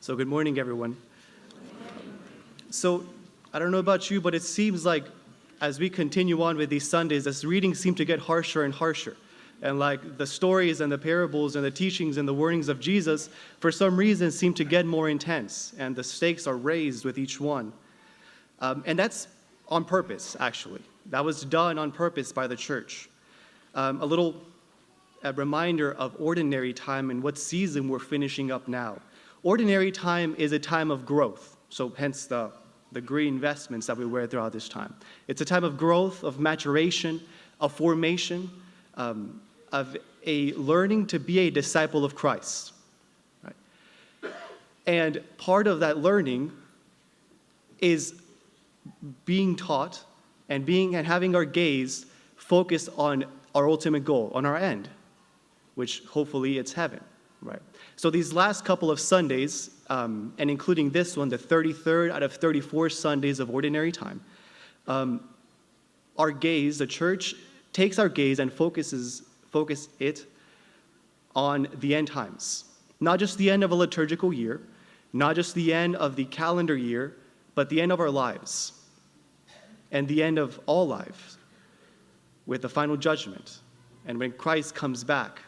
So good morning, everyone. So I don't know about you, but it seems like as we continue on with these Sundays, this reading seems to get harsher and harsher. And like the stories and the parables and the teachings and the warnings of Jesus, for some reason, seem to get more intense. And the stakes are raised with each one. And that's on purpose, actually. That was done on purpose by the church. A reminder of ordinary time and what season we're finishing up now. Ordinary time is a time of growth, so hence the green vestments that we wear throughout this time. It's a time of growth, of maturation, of formation, of a learning to be a disciple of Christ. Right? And part of that learning is being taught and having our gaze focused on our ultimate goal, on our end, which hopefully it's heaven, right? So these last couple of Sundays, and including this one, the 33rd out of 34 Sundays of ordinary time, our gaze, the church takes our gaze and focus it on the end times. Not just the end of a liturgical year, not just the end of the calendar year, but the end of our lives and the end of all lives with the final judgment. And when Christ comes back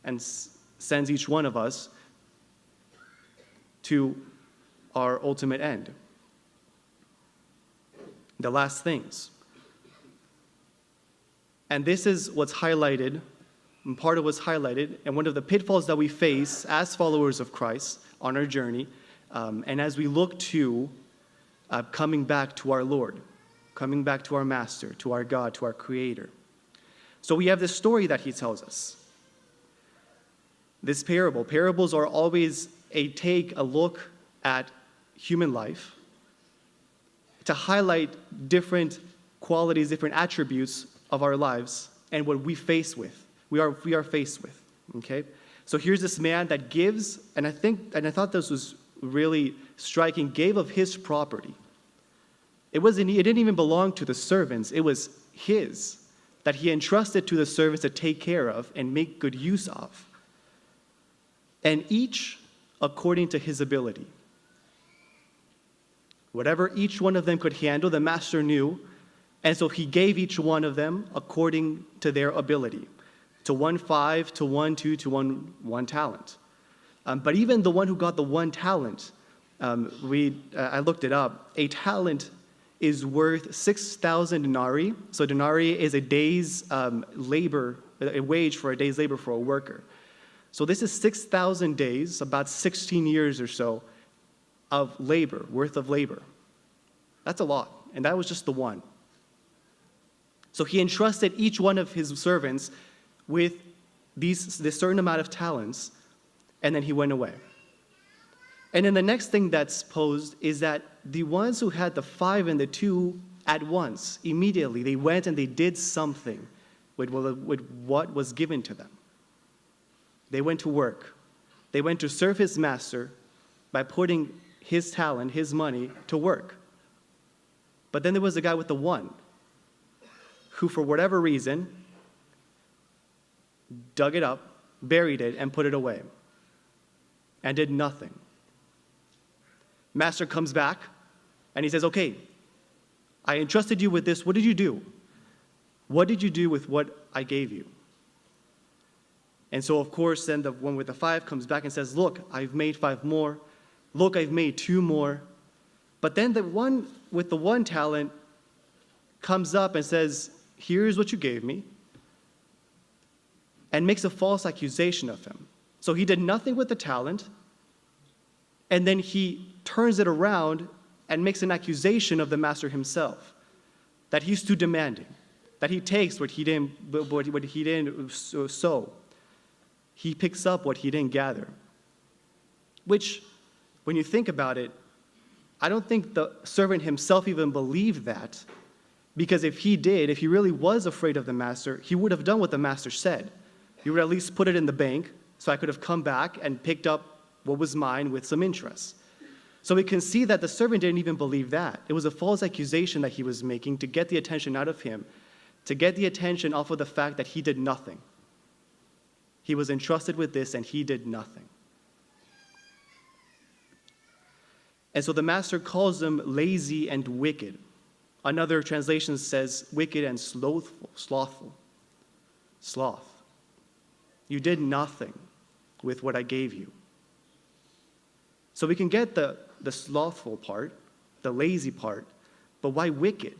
and sends each one of us to our ultimate end. The last things. And this is what's highlighted, and part of what's highlighted, and one of the pitfalls that we face as followers of Christ on our journey, and as we look to coming back to our Lord, coming back to our Master, to our God, to our Creator. So we have this story that he tells us. This parable. Parables are always a look at human life to highlight different qualities, different attributes of our lives and what we are faced with. Okay? So here's this man that gives, and I thought this was really striking, gave of his property. It didn't even belong to the servants, it was his, that he entrusted to the servants to take care of and make good use of. And each according to his ability. Whatever each one of them could handle, the master knew, and so he gave each one of them according to their ability. To one 5, to one 2, to one talent. But even the one who got the 1 talent, I looked it up, a talent is worth 6,000 denarii. So denarii is a day's labor, a wage for a day's labor for a worker. So this is 6,000 days, about 16 years or so, of labor, worth of labor. That's a lot, and that was just the one. So he entrusted each one of his servants with this certain amount of talents, and then he went away. And then the next thing that's posed is that the ones who had the 5 and the 2 at once, immediately, they went and they did something with what was given to them. They went to work. They went to serve his master by putting his talent, his money, to work. But then there was a guy with the 1 who, for whatever reason, dug it up, buried it, and put it away, and did nothing. Master comes back, and he says, okay, I entrusted you with this. What did you do? What did you do with what I gave you? And so, of course, then the one with the 5 comes back and says, look, I've made 5 more. Look, I've made 2 more. But then the one with the 1 talent comes up and says, here's what you gave me, and makes a false accusation of him. So he did nothing with the talent, and then he turns it around and makes an accusation of the master himself, that he's too demanding, that he takes what he didn't sow. He picks up what he didn't gather. Which, when you think about it, I don't think the servant himself even believed that, because if he really was afraid of the master, he would have done what the master said. He would at least put it in the bank, so I could have come back and picked up what was mine with some interest. So we can see that the servant didn't even believe that. It was a false accusation that he was making to get the attention out of him, to get the attention off of the fact that he did nothing. He was entrusted with this and he did nothing. And so the master calls them lazy and wicked. Another translation says wicked and slothful. Sloth. You did nothing with what I gave you. So we can get the slothful part, the lazy part, but why wicked?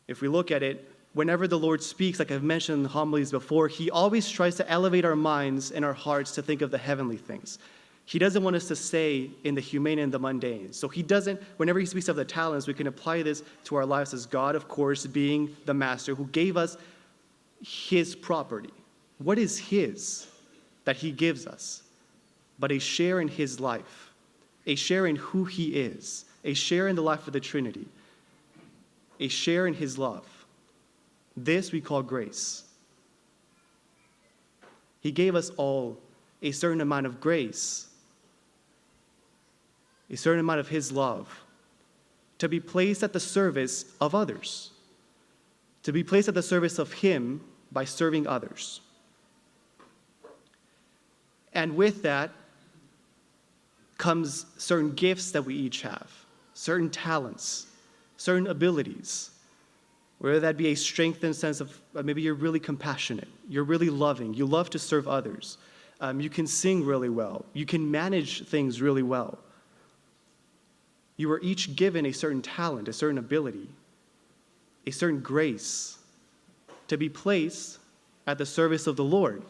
If we look at it, whenever the Lord speaks, like I've mentioned in the homilies before, he always tries to elevate our minds and our hearts to think of the heavenly things. He doesn't want us to stay in the humane and the mundane. So he doesn't, whenever he speaks of the talents, we can apply this to our lives as God, of course, being the master who gave us his property. What is his that he gives us? But a share in his life, a share in who he is, a share in the life of the Trinity, a share in his love. This we call grace. He gave us all a certain amount of grace, a certain amount of his love, to be placed at the service of others, to be placed at the service of him by serving others. And with that comes certain gifts that we each have, certain talents, certain abilities, whether that be a strengthened sense of maybe you're really compassionate, you're really loving, you love to serve others, you can sing really well, you can manage things really well. You are each given a certain talent, a certain ability, a certain grace to be placed at the service of the Lord.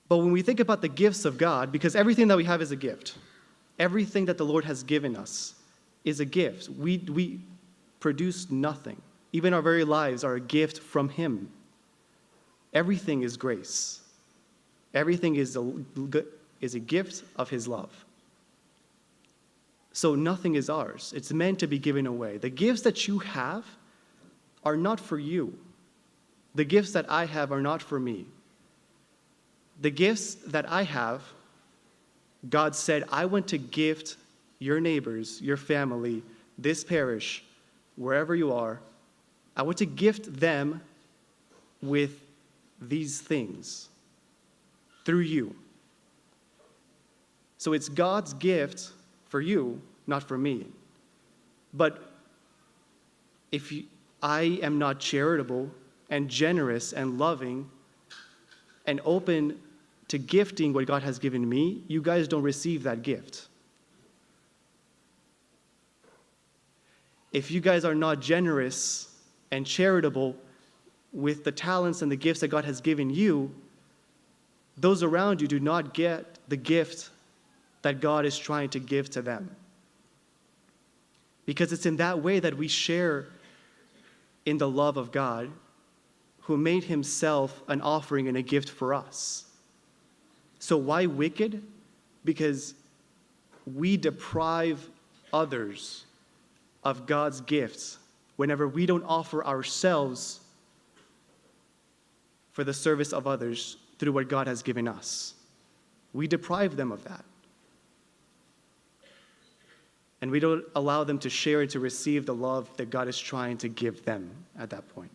But when we think about the gifts of God, because everything that we have is a gift, everything that the Lord has given us is a gift. We produce nothing. Even our very lives are a gift from him. Everything is grace. Everything is a gift of his love. So nothing is ours. It's meant to be given away. The gifts that you have are not for you. The gifts that I have are not for me. The gifts that I have, God said, I want to gift your neighbors, your family, this parish, wherever you are. I want to gift them with these things through you. So it's God's gift for you, not for me. But if I am not charitable and generous and loving and open to gifting what God has given me, you guys don't receive that gift. If you guys are not generous and charitable with the talents and the gifts that God has given you, those around you do not get the gift that God is trying to give to them. Because it's in that way that we share in the love of God, who made himself an offering and a gift for us. So why wicked? Because we deprive others of God's gifts whenever we don't offer ourselves for the service of others through what God has given us. We deprive them of that. And we don't allow them to share and to receive the love that God is trying to give them at that point.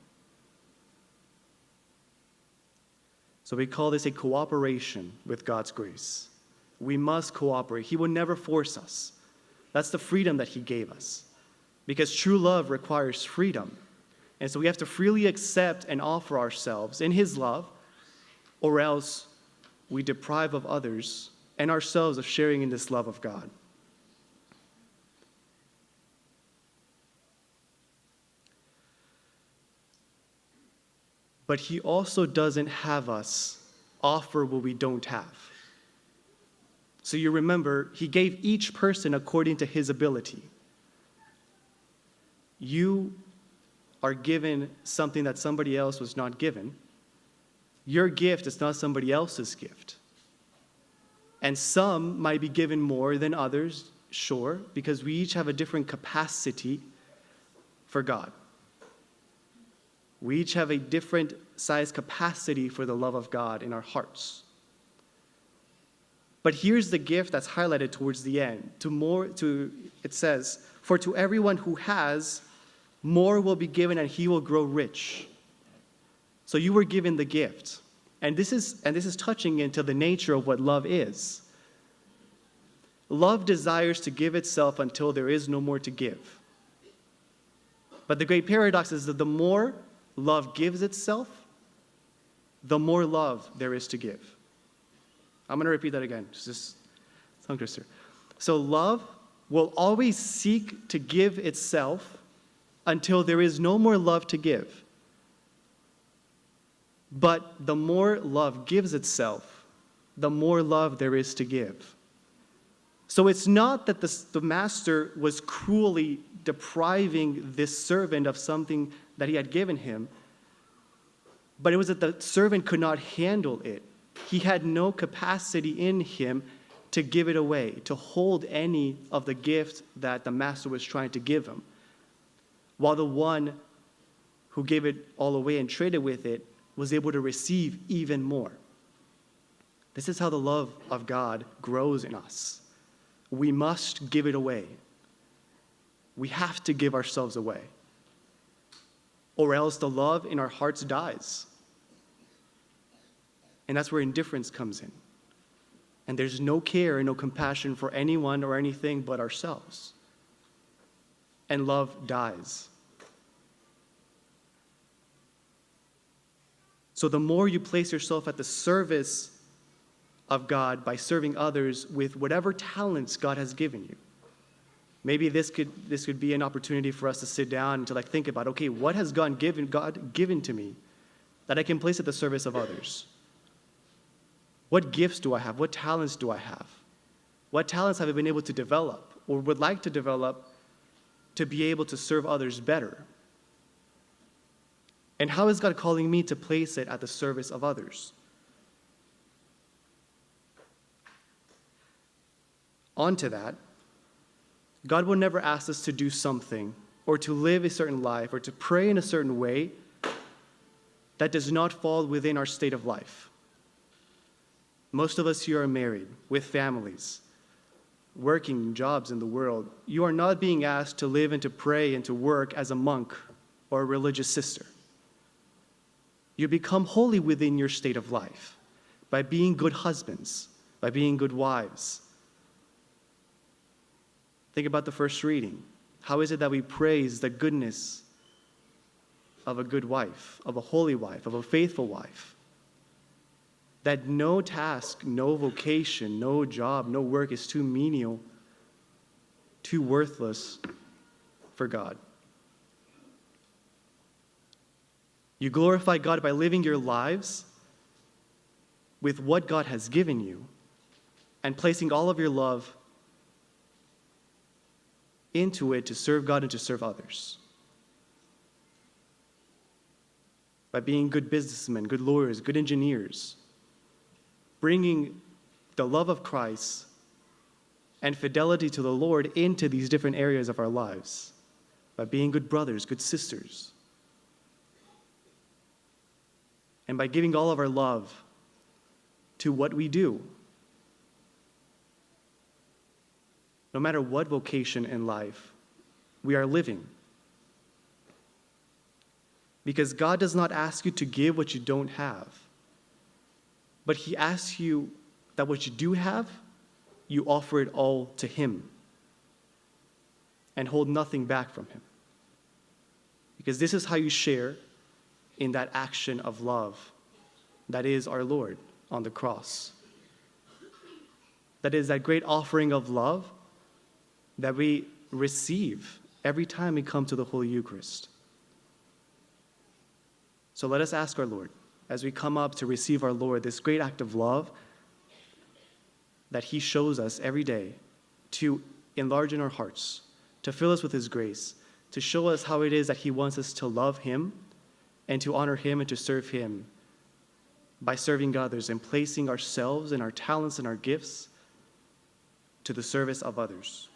So we call this a cooperation with God's grace. We must cooperate. He will never force us. That's the freedom that he gave us. Because true love requires freedom. And so we have to freely accept and offer ourselves in his love, or else we deprive of others and ourselves of sharing in this love of God. But he also doesn't have us offer what we don't have. So you remember, he gave each person according to his ability. You are given something that somebody else was not given. Your gift is not somebody else's gift. And some might be given more than others, sure, because we each have a different capacity for God. We each have a different size capacity for the love of God in our hearts. But here's the gift that's highlighted towards the end. It says, "For to everyone who has, more will be given and he will grow rich." So you were given the gift. And this is touching into the nature of what love is. Love desires to give itself until there is no more to give. But the great paradox is that the more love gives itself, the more love there is to give. I'm going to repeat that again. Just tongue twister. So love will always seek to give itself until there is no more love to give. But the more love gives itself, the more love there is to give. So it's not that the master was cruelly depriving this servant of something that he had given him, but it was that the servant could not handle it. He had no capacity in him to give it away, to hold any of the gift that the master was trying to give him. While the one who gave it all away and traded with it was able to receive even more. This is how the love of God grows in us. We must give it away. We have to give ourselves away, or else the love in our hearts dies. And that's where indifference comes in. And there's no care and no compassion for anyone or anything but ourselves. And love dies. So the more you place yourself at the service of God by serving others with whatever talents God has given you. Maybe this could be an opportunity for us to sit down and to think about, okay, what has God given to me that I can place at the service of others? What gifts do I have? What talents do I have? What talents have I been able to develop or would like to develop to be able to serve others better? And how is God calling me to place it at the service of others? On to that, God will never ask us to do something or to live a certain life or to pray in a certain way that does not fall within our state of life. Most of us here are married with families, working jobs in the world. You are not being asked to live and to pray and to work as a monk or a religious sister. You become holy within your state of life by being good husbands, by being good wives. Think about the first reading. How is it that we praise the goodness of a good wife, of a holy wife, of a faithful wife? That no task, no vocation, no job, no work is too menial, too worthless for God. You glorify God by living your lives with what God has given you and placing all of your love into it to serve God and to serve others. By being good businessmen, good lawyers, good engineers, bringing the love of Christ and fidelity to the Lord into these different areas of our lives. By being good brothers, good sisters. And by giving all of our love to what we do. No matter what vocation in life we are living. Because God does not ask you to give what you don't have. But He asks you that what you do have, you offer it all to Him. And hold nothing back from Him. Because this is how you share in that action of love that is our Lord on the cross. That is that great offering of love that we receive every time we come to the Holy Eucharist. So let us ask our Lord, as we come up to receive our Lord, this great act of love that He shows us every day to enlarge in our hearts, to fill us with His grace, to show us how it is that He wants us to love Him and to honor Him and to serve Him by serving others and placing ourselves and our talents and our gifts to the service of others.